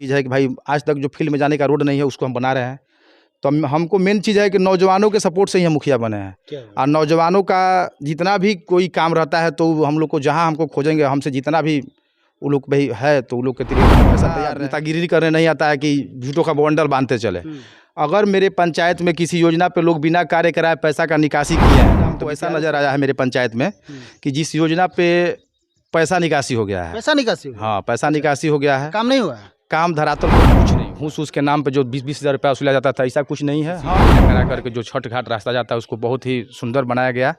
चीज़ है कि भाई आज तक जो फील्ड में जाने का रोड नहीं है उसको हम बना रहे हैं। तो हमको मेन चीज़ है कि नौजवानों के सपोर्ट से ही हम मुखिया बने हैं। और नौजवानों का जितना भी कोई काम रहता है तो हम लोग को जहाँ हमको खोजेंगे, हमसे जितना भी वो लोग भाई है तो वो लोग के तरीके ऐसा तैयार नेतागिरी करने नहीं आता है कि झूठों का बंडल बांधते चले। अगर मेरे पंचायत में किसी योजना पे लोग बिना कार्य कराए पैसा का निकासी किया है तो ऐसा नज़र आया है मेरे पंचायत में कि जिस योजना पे पैसा निकासी हो गया है, पैसा निकासी हो गया? हाँ पैसा निकासी हो गया है, काम नहीं हुआ है? काम धरातल पर कुछ नहीं। घूस उसके नाम पे जो 20-20 हज़ार रुपया वसूला जाता था ऐसा कुछ नहीं है। हाँ करा करके जो छठ घाट रास्ता जाता है उसको बहुत ही सुंदर बनाया गया,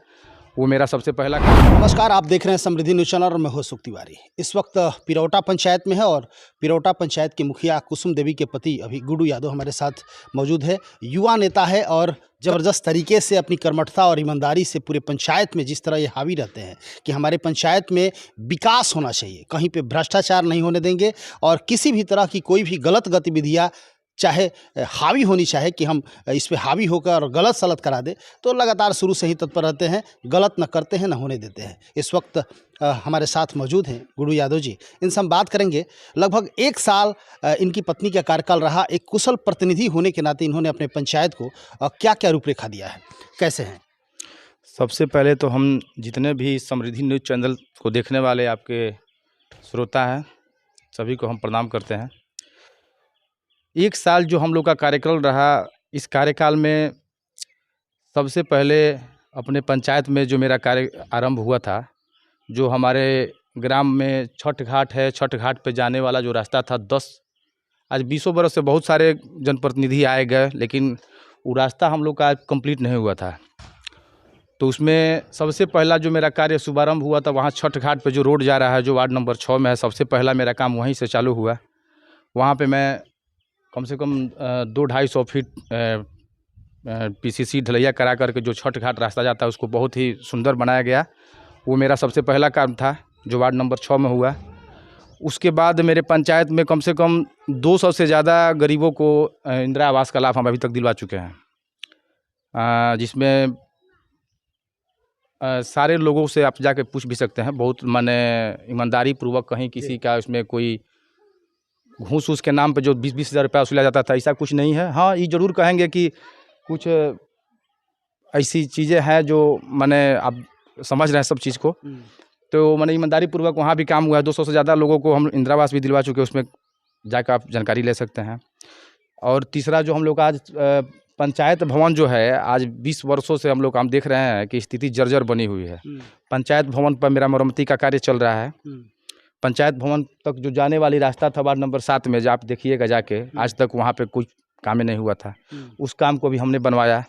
वो मेरा सबसे पहला काम। नमस्कार, आप देख रहे हैं समृद्धि न्यूज़ चैनल और मैं हूं अशोक तिवारी। इस वक्त पिरौटा पंचायत में है और पिरौटा पंचायत की मुखिया कुसुम देवी के पति अभी गुड्डू यादव हमारे साथ मौजूद है। युवा नेता है और ज़बरदस्त तरीके से अपनी कर्मठता और ईमानदारी से पूरे पंचायत में जिस तरह ये हावी रहते हैं कि हमारे पंचायत में विकास होना चाहिए, कहीं पे भ्रष्टाचार नहीं होने देंगे और किसी भी तरह की कोई भी गलत गतिविधियाँ चाहे हावी होनी चाहे कि हम इस पे हावी होकर गलत सलत करा दे, तो लगातार शुरू से ही तत्पर रहते हैं, गलत न करते हैं न होने देते हैं। इस वक्त हमारे साथ मौजूद हैं गुड्डू यादव जी। इनसे हम बात करेंगे। लगभग 1 साल इनकी पत्नी का कार्यकाल रहा। एक कुशल प्रतिनिधि होने के नाते इन्होंने अपने पंचायत को क्या क्या रूपरेखा दिया है, कैसे हैं? सबसे पहले तो हम जितने भी समृद्धि न्यूज़ चैनल को देखने वाले आपके श्रोता हैं सभी को हम प्रणाम करते हैं। 1 साल जो हम लोग का कार्यकाल रहा, इस कार्यकाल में सबसे पहले अपने पंचायत में जो मेरा कार्य आरंभ हुआ था, जो हमारे ग्राम में छठ घाट है, छठ घाट पे जाने वाला जो रास्ता था 20 बरस से बहुत सारे जनप्रतिनिधि आए गए लेकिन वो रास्ता हम लोग का कंप्लीट नहीं हुआ था। तो उसमें सबसे पहला जो मेरा कार्य शुभारंभ हुआ था, वहाँ छठ घाट पे जो रोड जा रहा है जो वार्ड नंबर 6 में है, सबसे पहला मेरा काम वहीं से चालू हुआ। वहाँ पे मैं कम से कम 200-250 फीट पीसीसी ढलैया करा करके जो छठ घाट रास्ता जाता है उसको बहुत ही सुंदर बनाया गया। वो मेरा सबसे पहला काम था जो वार्ड नंबर 6 में हुआ। उसके बाद मेरे पंचायत में कम से कम 200 से ज़्यादा गरीबों को इंदिरा आवास का लाभ हम अभी तक दिलवा चुके हैं, जिसमें सारे लोगों से आप जाके पूछ भी सकते हैं। बहुत माने ईमानदारी पूर्वक, कहीं किसी का उसमें कोई घूस उसके नाम पे जो 20-20 हज़ार रुपया वसूला जाता था ऐसा कुछ नहीं है। हाँ ये ज़रूर कहेंगे कि कुछ ऐसी चीज़ें हैं जो माने आप समझ रहे हैं सब चीज़ को, तो माने ईमानदारी पूर्वक वहाँ भी काम हुआ है। 200 से ज़्यादा लोगों को हम इंदिरा आवास भी दिलवा चुके हैं, उसमें जाकर आप जानकारी ले सकते हैं। और तीसरा जो हम लोग आज पंचायत भवन जो है, आज 20 वर्षों से हम लोग काम देख रहे हैं कि स्थिति जर्जर बनी हुई है। पंचायत भवन पर मेरा मरम्मती का कार्य चल रहा है। पंचायत भवन तक जो जाने वाली रास्ता था वार्ड नंबर 7 में, जो आप देखिएगा जाके, आज तक वहाँ पे कुछ काम नहीं हुआ था। उस काम को भी हमने बनवाया।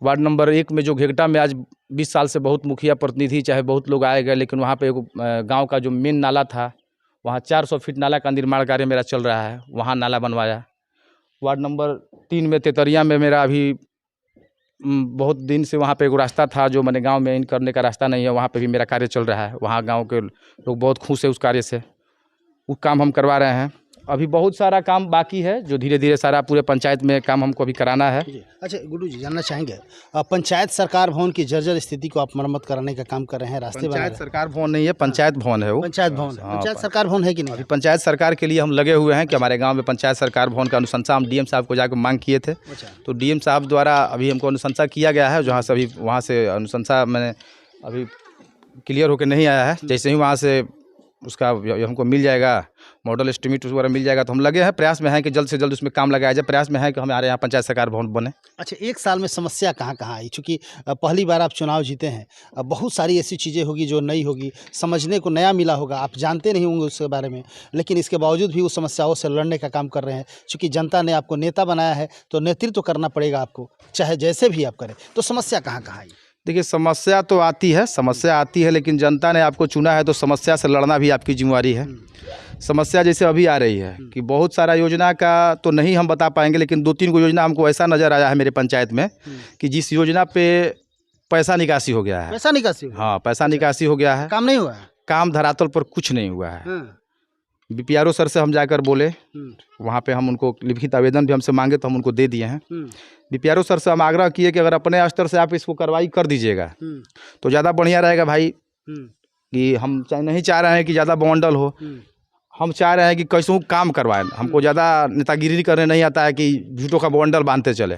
वार्ड नंबर 1 में जो घेगटा में आज 20 साल से बहुत मुखिया प्रतिनिधि चाहे बहुत लोग आए गए, लेकिन वहाँ पे एक गाँव का जो मेन नाला था, वहाँ 400 फीट नाला का निर्माण कार्य मेरा चल रहा है, वहाँ नाला बनवाया। वार्ड नंबर 3 में तेतरिया में मेरा अभी बहुत दिन से वहाँ पे एक रास्ता था जो मैंने गांव में इन करने का रास्ता नहीं है, वहाँ पे भी मेरा कार्य चल रहा है। वहाँ गांव के लोग बहुत खुश है उस कार्य से, वो काम हम करवा रहे हैं। अभी बहुत सारा काम बाकी है जो धीरे धीरे सारा पूरे पंचायत में काम हमको अभी कराना है। अच्छा गुड्डू जी, जानना चाहेंगे पंचायत सरकार भवन की जर्जर स्थिति को आप मरम्मत कराने का काम कर रहे हैं, रास्ते पंचायत सरकार भवन नहीं है, पंचायत भवन है वो। पंचायत भवन है। पंचायत सरकार भवन है कि नहीं? अभी पंचायत सरकार के लिए हम लगे हुए हैं कि हमारे गाँव में पंचायत सरकार भवन का अनुशंसा हम डीएम साहब को जाकर मांग किए थे। तो डीएम साहब द्वारा अभी हमको अनुशंसा किया गया है, जहाँ से अभी वहाँ से अनुशंसा मैंने अभी क्लियर होकर नहीं आया है। जैसे ही वहाँ से उसका हमको मिल जाएगा, मॉडल एस्टिमेट वगैरह मिल जाएगा, तो हम लगे हैं, प्रयास में हैं कि जल्द से जल्द उसमें काम लगाया जाए। प्रयास में है कि हमारे यहाँ पंचायत सरकार भवन बने। अच्छा, 1 साल में समस्या कहाँ कहाँ आई? चूँकि पहली बार आप चुनाव जीते हैं, बहुत सारी ऐसी चीज़ें होगी जो नई होगी, समझने को नया मिला होगा, आप जानते नहीं होंगे उसके बारे में, लेकिन इसके बावजूद भी उस समस्याओं से लड़ने का काम कर रहे हैं। चूँकि जनता ने आपको नेता बनाया है तो नेतृत्व तो करना पड़ेगा आपको, चाहे जैसे भी आप करें। तो समस्या कहाँ कहाँ आई? देखिए, समस्या तो आती है, समस्या आती है, लेकिन जनता ने आपको चुना है तो समस्या से लड़ना भी आपकी जिम्मेवारी है। समस्या जैसे अभी आ रही है कि बहुत सारा योजना का तो नहीं हम बता पाएंगे, लेकिन 2-3 योजना हमको ऐसा नज़र आया है मेरे पंचायत में कि जिस योजना पे पैसा निकासी हो गया है। पैसा निकासी? हाँ, पैसा निकासी हो गया है, काम नहीं हुआ है, काम धरातल पर कुछ नहीं हुआ है। बीपीआरओ सर से हम जाकर बोले, वहाँ पे हम उनको लिखित आवेदन भी हमसे मांगे तो हम उनको दे दिए हैं। बीपीआरओ सर से हम आग्रह किए कि अगर अपने स्तर से आप इसको कार्रवाई कर दीजिएगा तो ज़्यादा बढ़िया रहेगा भाई, कि हम नहीं चाह रहे हैं कि ज़्यादा बवंडल हो। हम चाह रहे हैं कि कैसे काम करवाएं। हमको ज़्यादा नेतागिरी करने नहीं आता है कि झूठों का बंडल बांधते चले।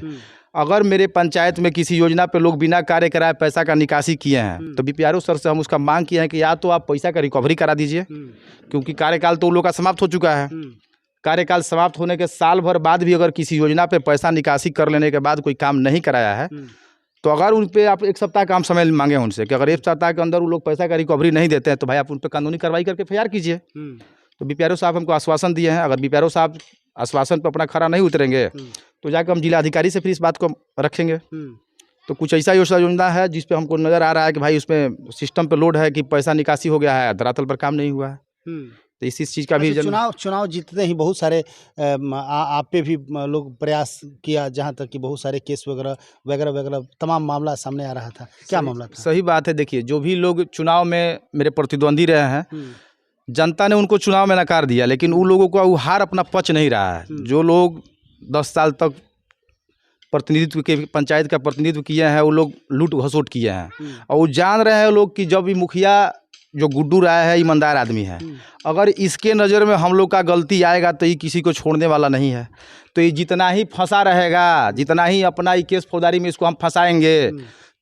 अगर मेरे पंचायत में किसी योजना पे लोग बिना कार्य कराए पैसा का निकासी किए हैं तो बीपीआरओ सर से हम उसका मांग किए हैं कि या तो आप पैसा का रिकवरी करा दीजिए, क्योंकि कार्यकाल तो उन लोग का समाप्त हो चुका है। कार्यकाल समाप्त होने के साल भर बाद भी अगर किसी योजना पे पैसा निकासी कर लेने के बाद कोई काम नहीं कराया है तो अगर उन पे आप 1 सप्ताह काम समय मांगे उनसे कि अगर 1 सप्ताह के अंदर वो लोग पैसा का रिकवरी नहीं देते हैं तो भाई आप उन पर कानूनी कार्रवाई करके एफआईआर कीजिए। तो बीपीआरओ साहब हमको आश्वासन दिए हैं। अगर बीपीआरओ साहब आश्वासन पर अपना खरा नहीं उतरेंगे तो जाकर हम जिला अधिकारी से फिर इस बात को रखेंगे। तो कुछ ऐसा योजना है जिस पे हमको नज़र आ रहा है कि भाई उसमें सिस्टम पे लोड है कि पैसा निकासी हो गया है, धरातल पर काम नहीं हुआ है। तो इस चीज़ का भी चुनाव जीतते ही बहुत सारे आप पे भी लोग प्रयास किया, जहाँ तक कि बहुत सारे केस वगैरह तमाम मामला सामने आ रहा था। क्या मामला था? सही बात है। देखिए, जो भी लोग चुनाव में मेरे प्रतिद्वंदी रहे हैं, जनता ने उनको चुनाव में नकार दिया, लेकिन उन लोगों का वो हार अपना पच नहीं रहा है। जो लोग 10 साल तक प्रतिनिधित्व के पंचायत का प्रतिनिधित्व किए हैं वो लोग लूट घसोट किए हैं और वो जान रहे हैं लोग कि जब भी मुखिया जो गुड्डू राय है ईमानदार आदमी है, अगर इसके नज़र में हम लोग का गलती आएगा तो ये किसी को छोड़ने वाला नहीं है। तो ये जितना ही फंसा रहेगा, जितना ही अपना ये केस फौजदारी में इसको हम फंसाएंगे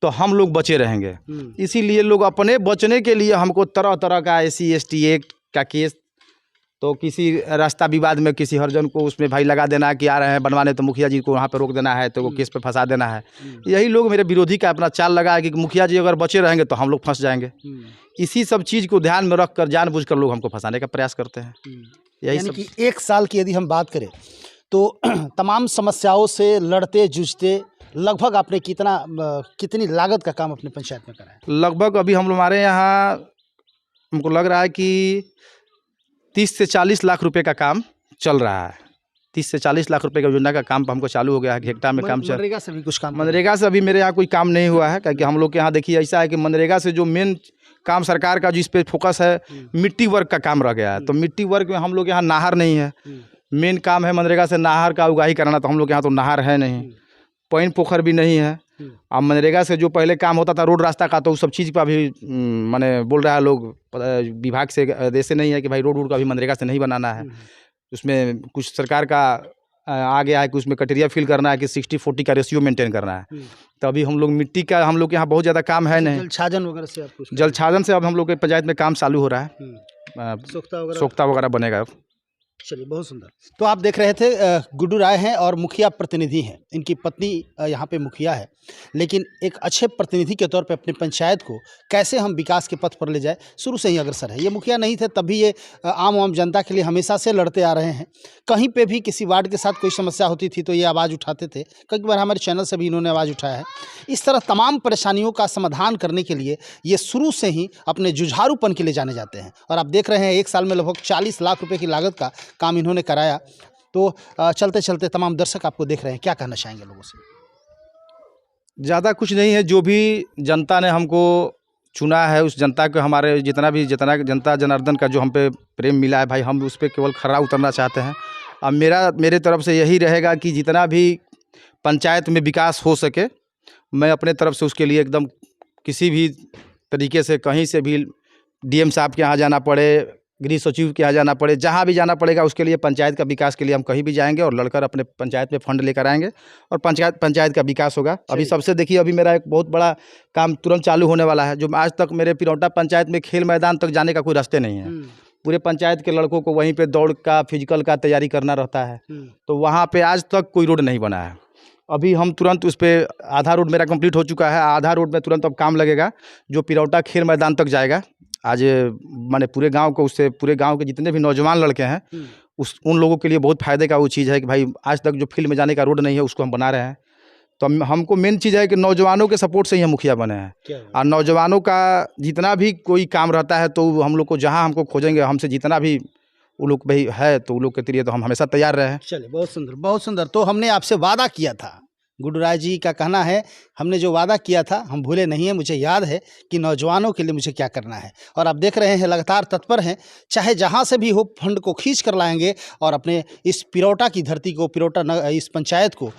तो हम लोग बचे रहेंगे। इसीलिए लोग अपने बचने के लिए हमको तरह तरह का SC ST एक्ट का केस, तो किसी रास्ता विवाद में किसी हरिजन को उसमें भाई लगा देना कि आ रहे हैं बनवाने तो मुखिया जी को वहाँ पर रोक देना है, तो वो केस पे फंसा देना है। यही लोग मेरे विरोधी का अपना चाल लगा है कि मुखिया जी अगर बचे रहेंगे तो हम लोग फंस जाएंगे। इसी सब चीज़ को ध्यान में रख कर जानबूझकर लोग हमको फंसाने का प्रयास करते हैं। यही यानी सब कि 1 साल की यदि हम बात करें तो तमाम समस्याओं से लड़ते जूझते लगभग आपने कितनी लागत का काम अपने पंचायत में करा है? लगभग अभी हमारे यहाँ हमको लग रहा है कि 30 से 40 लाख रुपए का काम चल रहा है। 30 से 40 लाख रुपए का योजना का काम हमको चालू हो गया है। हेक्टा में काम चल, मनरेगा से भी कुछ काम? मनरेगा से अभी मेरे यहाँ कोई काम नहीं हुआ है, क्योंकि हम लोग के यहाँ देखिए ऐसा है कि मनरेगा से जो मेन काम सरकार का जिस पे फोकस है मिट्टी वर्क का काम रह गया है। तो मिट्टी वर्क में हम लोग यहाँ नाहर नहीं है। मेन काम है मनरेगा से नाहर का उगाही कराना, तो हम लोग यहाँ तो नाहर है नहीं, पानी पोखर भी नहीं है। अब मनरेगा से जो पहले काम होता था रोड रास्ता का, तो उस सब चीज़ पर अभी मैंने बोल रहा है लोग विभाग से ऐसे नहीं है कि भाई रोड का भी मनरेगा से नहीं बनाना है। उसमें कुछ सरकार का आ गया है कि उसमें कटेरिया फिल करना है कि 60-40 का रेशियो मेंटेन करना है। तो अभी हम लोग मिट्टी का हम लोग के यहाँ बहुत ज़्यादा काम है नहीं। जल छाजन वगैरह से आप जल छाजन से अब हम लोग के पंचायत में काम चालू हो रहा है। सोख्ता वगैरह बनेगा। चलिए, बहुत सुंदर। तो आप देख रहे थे गुड्डू राय हैं और मुखिया प्रतिनिधि हैं। इनकी पत्नी यहाँ पे मुखिया है, लेकिन एक अच्छे प्रतिनिधि के तौर पे अपने पंचायत को कैसे हम विकास के पथ पर ले जाए, शुरू से ही अग्रसर है। ये मुखिया नहीं थे तब भी ये आम जनता के लिए हमेशा से लड़ते आ रहे हैं। कहीं पे भी किसी वार्ड के साथ कोई समस्या होती थी तो ये आवाज़ उठाते थे। कई बार हमारे चैनल से भी इन्होंने आवाज़ उठाया है। इस तरह तमाम परेशानियों का समाधान करने के लिए ये शुरू से ही अपने जुझारूपन के लिए जाने जाते हैं। और आप देख रहे हैं 1 साल में लगभग 40 लाख रुपये की लागत का काम इन्होंने कराया। तो चलते चलते तमाम दर्शक आपको देख रहे हैं, क्या कहना चाहेंगे लोगों से? ज़्यादा कुछ नहीं है। जो भी जनता ने हमको चुना है उस जनता को हमारे जितना जनता जनार्दन का जो हम पे प्रेम मिला है भाई, हम उस पर केवल खरा उतरना चाहते हैं। अब मेरे तरफ से यही रहेगा कि जितना भी पंचायत में विकास हो सके मैं अपने तरफ से उसके लिए एकदम किसी भी तरीके से कहीं से भी DM साहब के यहाँ जाना पड़े, गृह सचिव के यहाँ जाना पड़े, जहाँ भी जाना पड़ेगा उसके लिए पंचायत का विकास के लिए हम कहीं भी जाएंगे और लड़कर अपने पंचायत में फंड लेकर आएंगे और पंचायत का विकास होगा। अभी सबसे देखिए, अभी मेरा एक बहुत बड़ा काम तुरंत चालू होने वाला है। जो आज तक मेरे पिरौटा पंचायत में खेल मैदान तक जाने का कोई रास्ते नहीं है। पूरे पंचायत के लड़कों को वहीं पे दौड़ का फिजिकल का तैयारी करना रहता है, तो वहाँ पे आज तक कोई रोड नहीं बना है। अभी हम तुरंत उस पर आधा रोड मेरा कंप्लीट हो चुका है, आधा रोड में तुरंत अब काम लगेगा जो पिरौटा खेल मैदान तक जाएगा। आज मैंने पूरे गांव के जितने भी नौजवान लड़के हैं उन लोगों के लिए बहुत फ़ायदे का वो चीज़ है कि भाई आज तक जो फील्ड में जाने का रोड नहीं है उसको हम बना रहे हैं। तो हमको मेन चीज़ है कि नौजवानों के सपोर्ट से ही हम मुखिया बने हैं। और नौजवानों का जितना भी कोई काम रहता है तो हम लोग को जहाँ हमको खोजेंगे, हमसे जितना भी वो लोग भाई है तो वो लोग के लिए तो हम हमेशा तैयार रहे हैं। चलिए, बहुत सुंदर, बहुत सुंदर। तो हमने आपसे वादा किया था, गुड्डू राय जी का कहना है, हमने जो वादा किया था हम भूले नहीं हैं। मुझे याद है कि नौजवानों के लिए मुझे क्या करना है, और आप देख रहे हैं लगातार तत्पर हैं। चाहे जहां से भी हो फंड को खींच कर लाएंगे और अपने इस पिरौटा की धरती को, इस पंचायत को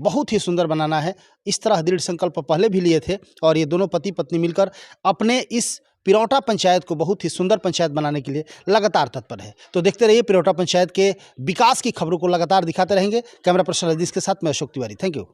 बहुत ही सुंदर बनाना है। इस तरह दृढ़ संकल्प पहले भी लिए थे और ये दोनों पति पत्नी मिलकर अपने इस पिरौटा पंचायत को बहुत ही सुंदर पंचायत बनाने के लिए लगातार तत्पर है। तो देखते रहिए पिरौटा पंचायत के विकास की खबरों को लगातार दिखाते रहेंगे। कैमरा पर्सन रजनीश के साथ मैं अशोक तिवारी। Thank you.